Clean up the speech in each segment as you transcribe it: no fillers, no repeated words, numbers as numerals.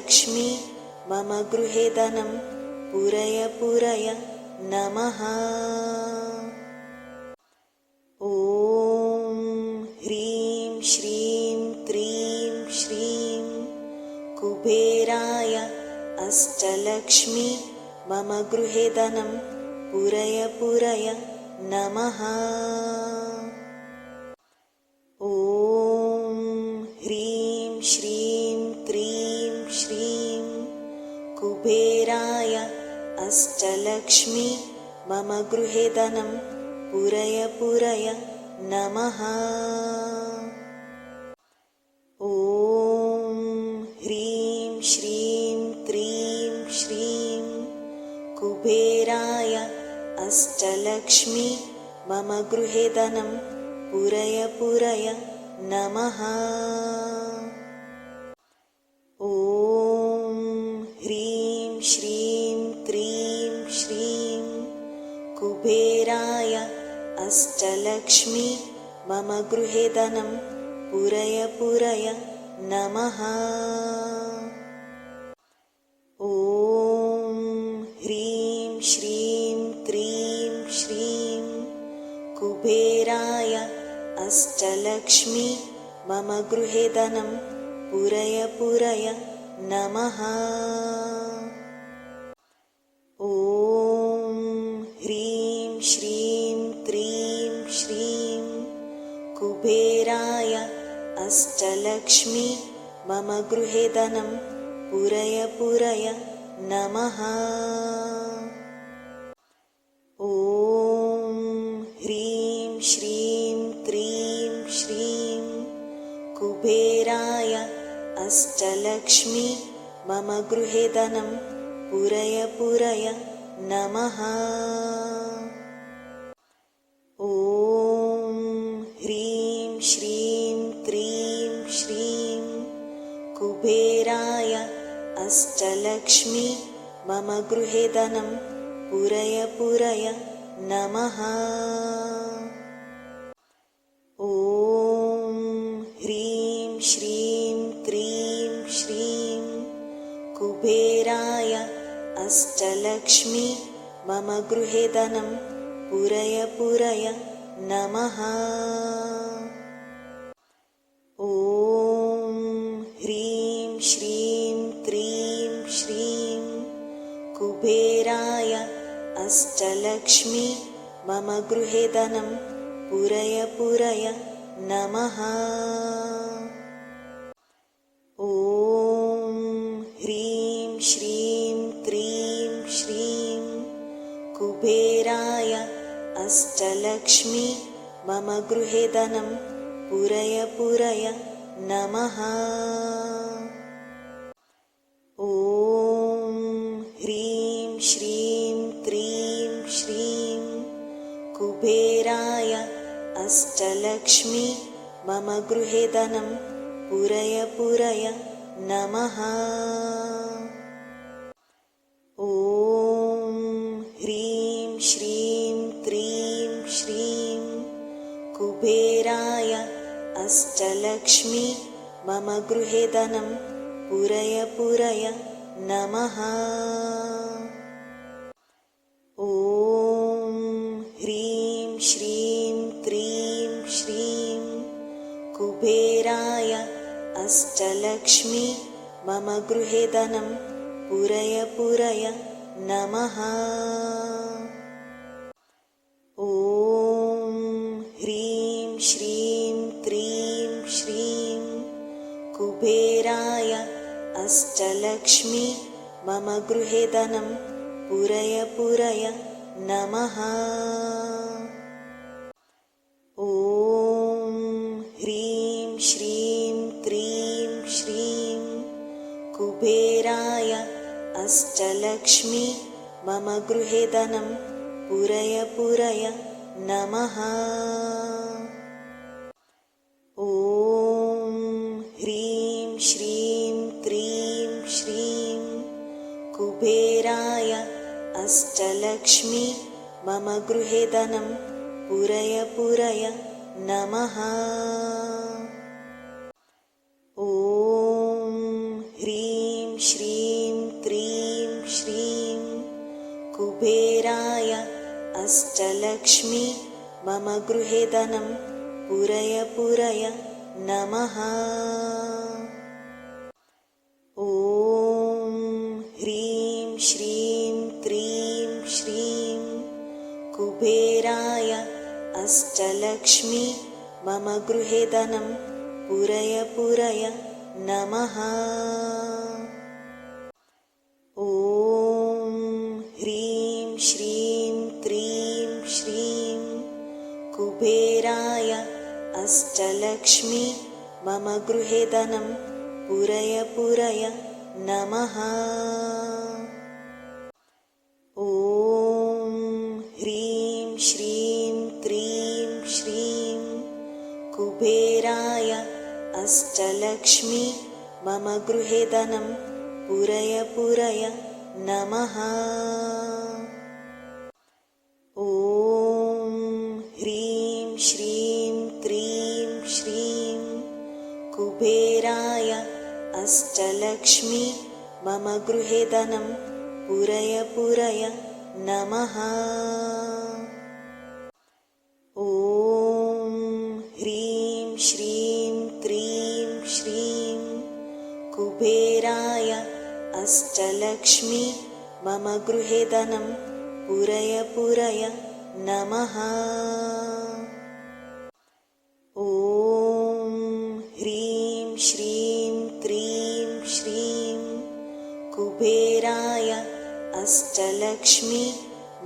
अष्टलक्ष्मी मम गृहे धनं पूरय पूरय नमः। ॐ ह्रीं श्रीं क्रीं श्रीं कुबेराय अष्टलक्ष्मी मम गृहे धनं पूरय पूरय नमः। ॐ ह्रीं श्रीं क्रीं श्रीं कुबेराय अष्टलक्ष्मी मम गृहे धनं पूरय पूरय नमः। ॐ ह्रीं श्रीं क्रीं श्रीं कुबेराय अष्टलक्ष्मी मम गृहे धनं पूरय पूरय नमः। ॐ ह्रीं श्रीं क्रीं श्रीं कुबेराय अष्टलक्ष्मी मम गृहे धनं पूरय पूरय नमः। ॐ ह्रीं श्रीं क्रीं श्रीं कुबेराय अष्टलक्ष्मी मम गृहे धनं पूरय पूरय नमः। ॐ ह्रीं श्रीं क्रीं श्रीं कुबेराय अष्टलक्ष्मी मम गृहे धनं पूरय पूरय नमः। ॐ ह्रीं श्रीं क्रीं श्रीं कुबेराय अष्टलक्ष्मी मम गृहे धनं पूरय पूरय नमः। ॐ ह्रीं श्रीं क्रीं श्रीं कुबेराय अष्टलक्ष्मी मम गृहे धनं पूरय पूरय नमः। ॐ ह्रीं श्रीं क्रीं श्रीं कुबेराय अष्टलक्ष्मी मम गृहे धनं पूरय पूरय नमः। ॐ ह्रीं श्रीं क्रीं श्रीं कुबेराय अष्टलक्ष्मी मम गृहे धनं पूरय पूरय नमः। ॐ ह्रीं श्रीं क्रीं श्रीं कुबेराय अष्टलक्ष्मी मम गृहे धनं पूरय पूरय नमः। ॐ ह्रीं श्रीं क्रीं श्रीं कुबेराय अष्टलक्ष्मी मम गृहे धनं पूरय पूरय नमः। ॐ ह्रीं श्रीं क्रीं श्रीं कुबेराय अष्टलक्ष्मी मम गृहे धनं पूरय पूरय नमः। ॐ ह्रीं श्रीं क्रीं श्रीं कुबेराय अष्टलक्ष्मी मम गृहे धनं पूरय पूरय नमः। ॐ ह्रीं श्रीं क्रीं श्रीं कुबेराय अष्टलक्ष्मी मम गृहे धनं पूरय पूरय नमः। ॐ ह्रीं श्रीं क्रीं श्रीं कुबेराय अष्टलक्ष्मी मम गृहे धनं पूरय पूरय नमः। ॐ ह्रीं श्रीं क्रीं श्रीं कुबेराय अष्टलक्ष्मी मम गृहे धनं पूरय पूरय नमः। ॐ ह्रीं श्रीं क्रीं श्रीं कुबेराय अष्टलक्ष्मी मम गृहे धनं पूरय पूरय नमः। ॐ ह्रीं श्रीं क्रीं श्रीं कुबेराय अष्टलक्ष्मी मम गृहे धनं पूरय पूरय नमः। ॐ ह्रीं श्रीं क्रीं श्रीं कुबेराय अष्टलक्ष्मी मम गृहे धनं पूरय पूरय नमः। ॐ ह्रीं श्रीं क्रीं श्रीं कुबेराय अष्टलक्ष्मी मम गृहे धनं पूरय पूरय नमः। ॐ ह्रीं श्रीं क्रीं श्रीं कुबेराय अष्टलक्ष्मी मम गृहे धनं पूरय पूरय नमः। ॐ ह्रीं श्रीं क्रीं श्रीं कुबेराय अष्टलक्ष्मी मम गृहे धनं पूरय पूरय नमः। ॐ ह्रीं श्रीं क्रीं श्रीं कुबेराय अष्टलक्ष्मी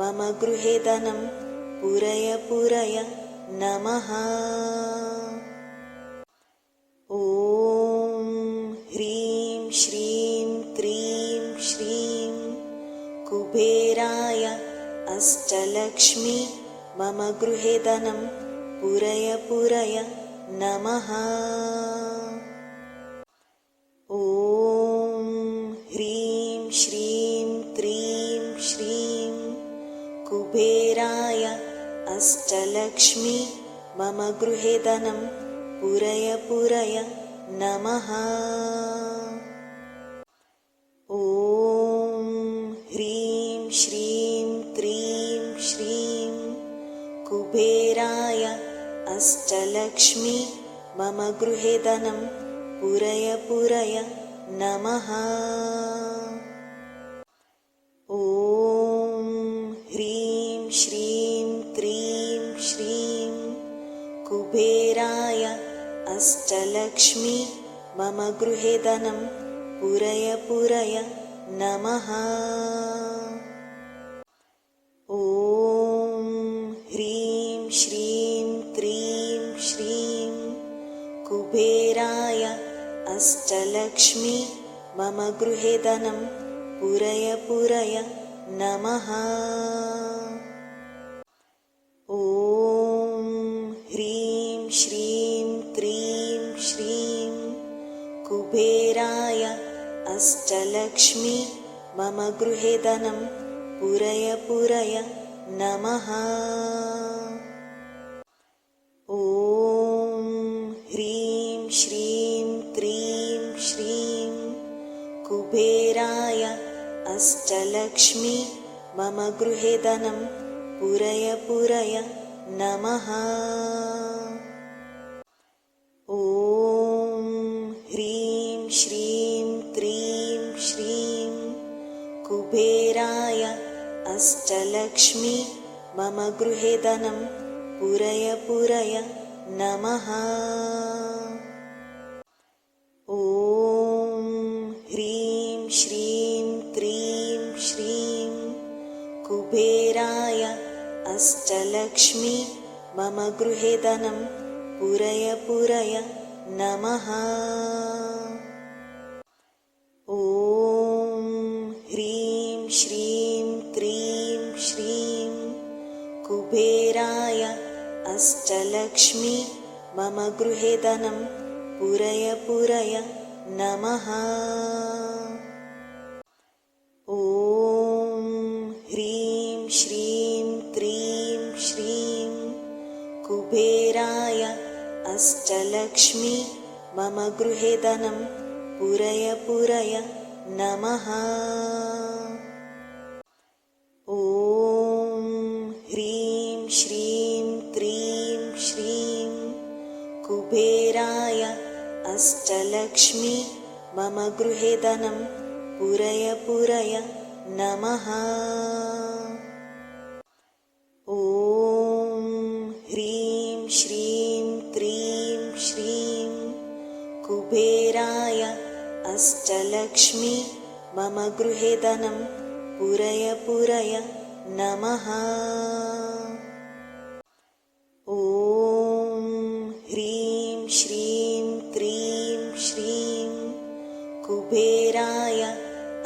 मम गृहे धनं पूरय पूरय नमः। ॐ ह्रीं श्रीं क्रीं श्रीं कुबेराय अष्टलक्ष्मी मम गृहे धनं पूरय पूरय नमः। ॐ ह्रीं श्रीं क्रीं श्रीं कुबेराय अष्टलक्ष्मी मम गृहे धनं पूरय पूरय नमः। ॐ ह्रीं श्रीं क्रीं श्रीं कुबेराय अष्टलक्ष्मी मम गृहे धनं पूरय पूरय नमः। ॐ ह्रीं श्रीं क्रीं श्रीं कुबेराय अष्टलक्ष्मी मम गृहे धनं पूरय पूरय नमः। ॐ ह्रीं श्रीं क्रीं श्रीं कुबेराय अष्टलक्ष्मी मम गृहे धनं पूरय पूरय नमः। ॐ ह्रीं श्रीं क्रीं श्रीं कुबेराय अष्टलक्ष्मी मम गृहे धनं पूरय पूरय नमः। ॐ ह्रीं श्रीं क्रीं श्रीं कुबेराय अष्टलक्ष्मी मम गृहे धनं पूरय पूरय नमः। ॐ ह्रीं श्रीं क्रीं श्रीं कुबेराय अष्टलक्ष्मी मम गृहे धनं पूरय पूरय नमः। ॐ ह्रीं श्रीं क्रीं श्रीं कुबेराय अष्टलक्ष्मी मम गृहे धनं पूरय पूरय नमः। ॐ ह्रीं श्रीं क्रीं श्रीं कुबेराय अष्टलक्ष्मी मम गृहे धनं पूरय पूरय नमः। ॐ ह्रीं श्रीं क्रीं श्रीं कुबेराय अष्टलक्ष्मी मम गृहे धनं पूरय पूरय नमः। ॐ ह्रीं श्रीं क्रीं श्रीं कुबेराय अष्टलक्ष्मी मम गृहे धनं पूरय पूरय नमः। ॐ ह्रीं श्रीं क्रीं श्रीं कुबेराय अष्टलक्ष्मी मम गृहे धनं पूरय पूरय नमः। ॐ ह्रीं श्रीं क्रीं श्रीं कुबेराय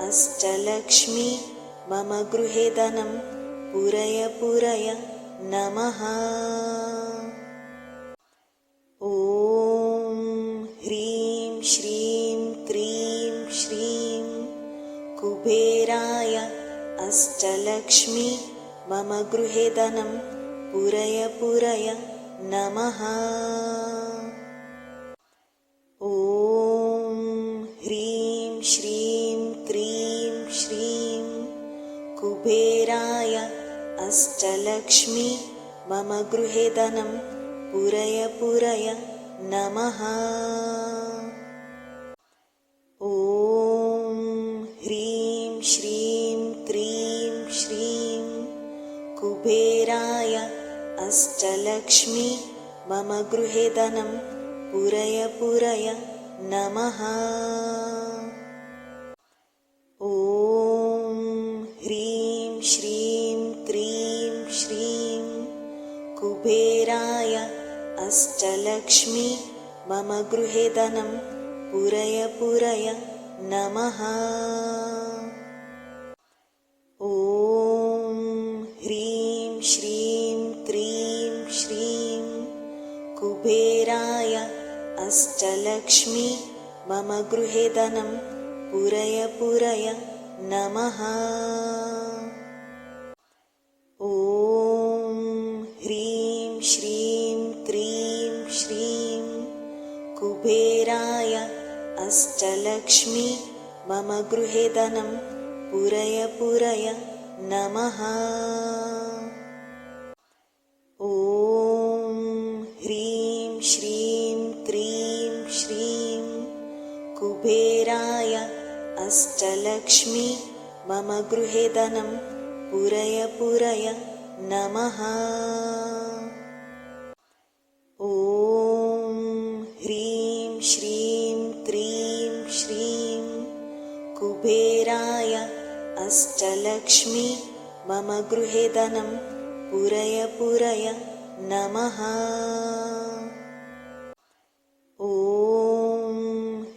अष्टलक्ष्मी मम गृहे धनं पूरय पूरय नमः। ॐ ह्रीं श्रीं क्रीं श्रीं कुबेराय अष्टलक्ष्मी मम गृहे धनं पूरय पूरय नमः। ॐ ह्रीं श्रीं क्रीं श्रीं कुबेराय अष्टलक्ष्मी मम गृहे धनं पूरय पूरय नमः। ॐ ह्रीं श्रीं क्रीं श्रीं कुबेराय अष्टलक्ष्मी मम गृहे धनं पूरय पूरय नमः। ॐ ह्रीं श्रीं क्रीं श्रीं कुबेराय अष्टलक्ष्मी मम गृहे धनं पूरय पूरय नमः। ॐ ह्रीं श्रीं क्रीं श्रीं कुबेराय अष्टलक्ष्मी मम गृहे धनं पूरय पूरय नमः। ॐ ह्रीं श्रीं क्रीं श्रीं कुबेराय अष्टलक्ष्मी मम गृहे धनं पूरय पूरय नमः। ॐ ह्रीं श्रीं क्रीं श्रीं कुबेराय अष्टलक्ष्मी मम गृहे धनं पूरय पूरय नमः। ॐ ह्रीं श्रीं क्रीं श्रीं कुबेराय अष्टलक्ष्मी मम गृहे धनं पूरय पूरय नमः। ॐ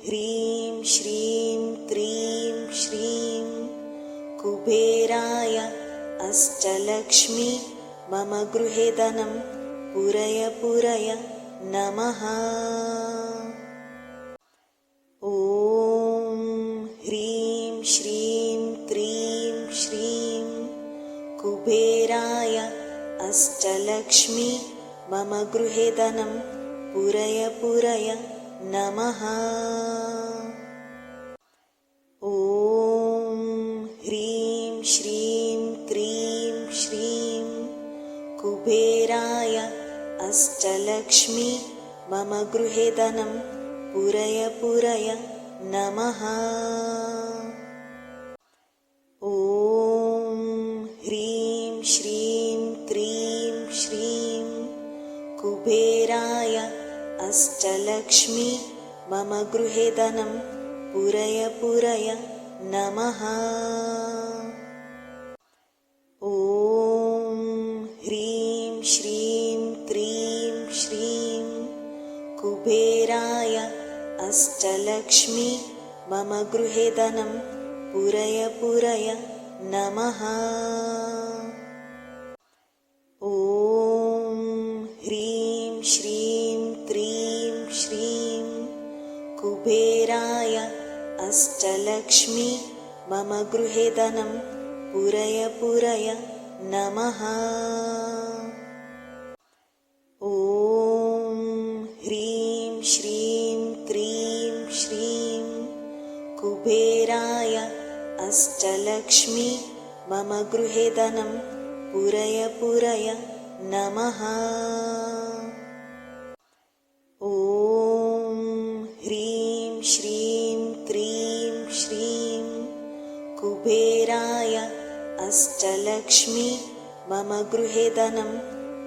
ह्रीं श्रीं क्रीं श्रीं कुबेराय अष्टलक्ष्मी मम गृहे धनं पूरय पूरय नमः। ॐ ह्रीं श्रीं क्रीं श्रीं कुबेराय अष्टलक्ष्मी मम गृहे धनं पूरय पूरय नमः। ॐ ह्रीं श्रीं क्रीं श्रीं कुबेराय अष्टलक्ष्मी मम गृहे धनं पूरय पूरय नमः। ॐ ह्रीं श्रीं क्रीं श्रीं कुबेराय अष्टलक्ष्मी मम गृहे धनं पूरय पूरय नमः। ॐ ह्रीं श्रीं क्रीं श्रीं कुबेराय अष्टलक्ष्मी मम गृहे धनं पूरय पूरय नमः। ॐ ह्रीं श्रीं क्रीं श्रीं कुबेराय अष्टलक्ष्मी मम गृहे धनं पूरय पूरय नमः। ॐ ह्रीं श्रीं क्रीं श्रीं कुबेराय अष्टलक्ष्मी मम गृहे धनं पूरय पूरय नमः। ॐ ह्रीं श्रीं क्रीं श्रीं कुबेराय अष्टलक्ष्मी मम गृहे धनं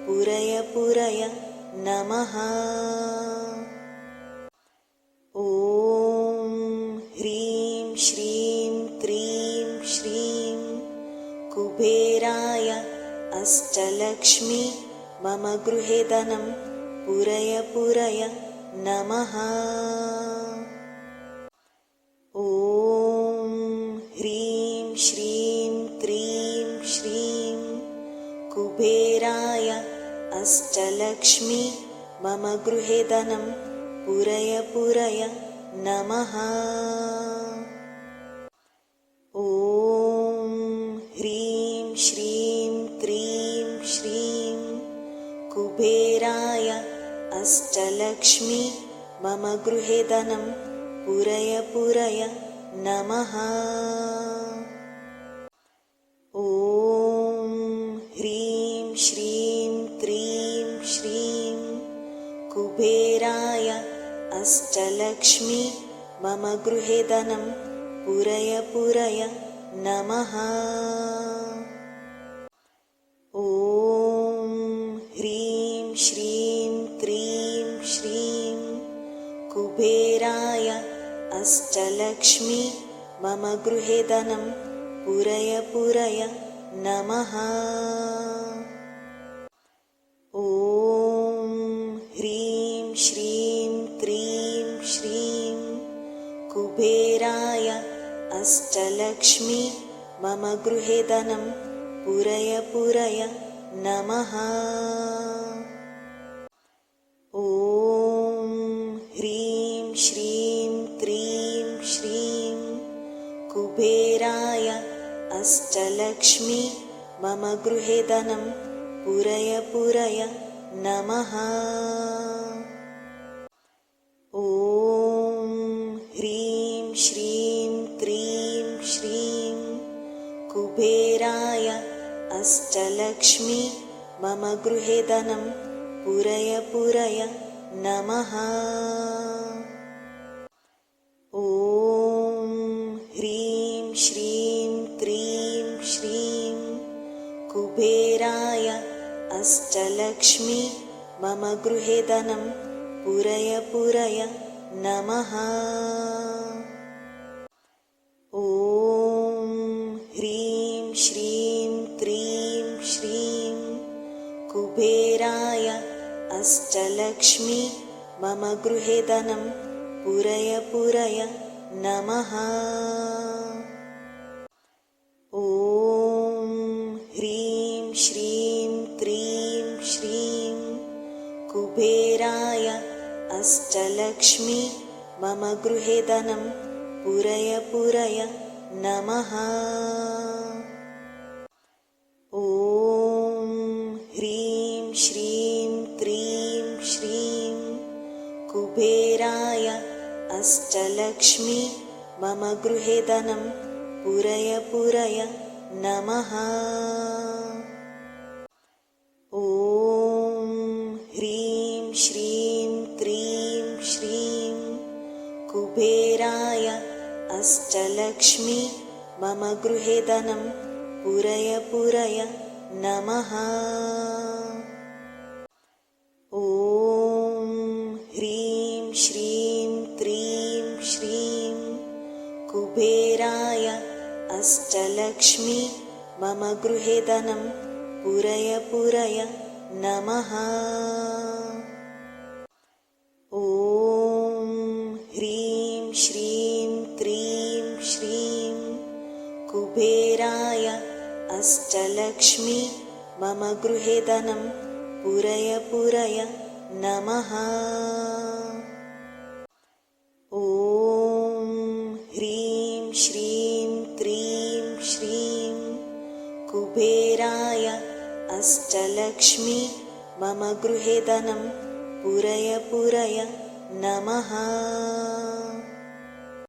पूरय पूरय नमः। ॐ ह्रीं श्रीं क्रीं श्रीं कुबेराय अष्टलक्ष्मी मम गृहे धनं पूरय पूरय नमः। ॐ ह्रीं श्रीं क्रीं श्रीं कुबेराय अष्टलक्ष्मी मम गृहे धनं पूरय पूरय नमः। ॐ ह्रीं श्रीं क्रीं श्रीं कुबेराय अष्टलक्ष्मी मम गृहे धनं पूरय पूरय नमः। ॐ ह्रीं श्रीं क्रीं श्रीं कुबेराय अष्टलक्ष्मी मम गृहे धनं पूरय पूरय नमः। ॐ ह्रीं श्रीं क्रीं श्रीं कुबेराय अष्टलक्ष्मी मम गृहे धनं पूरय पूरय नमः। ॐ ह्रीं श्रीं क्रीं श्रीं कुबेराय अष्टलक्ष्मी मम गृहे धनं पूरय पूरय नमः। ॐ ह्रीं श्रीं क्रीं श्रीं कुबेराय अष्टलक्ष्मी मम गृहे धनं पूरय पूरय नमः। ॐ ह्रीं श्रीं क्रीं श्रीं कुबेराय अष्टलक्ष्मी मम गृहे धनं पूरय पूरय नमः। ॐ ह्रीं श्रीं क्रीं श्रीं कुबेराय अष्टलक्ष्मी मम गृहे धनं पूरय पूरय नमः। ॐ ह्रीं श्रीं क्रीं श्रीं कुबेराय अष्टलक्ष्मी मम गृहे धनं पूरय पूरय नमः। ॐ ह्रीं श्रीं क्रीं श्रीं कुबेराय अष्टलक्ष्मी मम गृहे धनं पूरय पूरय नमः। ॐ ह्रीं श्रीं क्रीं श्रीं कुबेराय अष्टलक्ष्मी मम गृहे धनं पूरय पूरय नमः। ॐ ह्रीं श्रीं क्रीं श्रीं कुबेराय अष्टलक्ष्मी मम गृहे धनं पूरय पूरय नमः। ॐ ह्रीं श्रीं क्रीं श्रीं कुबेराय अष्टलक्ष्मी मम गृहे धनं पूरय पूरय नमः। ॐ ह्रीं श्रीं क्रीं श्रीं कुबेराय अष्टलक्ष्मी मम गृहे धनं पूरय पूरय नमः। ॐ ह्रीं श्रीं क्रीं श्रीं कुबेराय अष्टलक्ष्मी मम गृहे धनं पूरय पूरय नमः।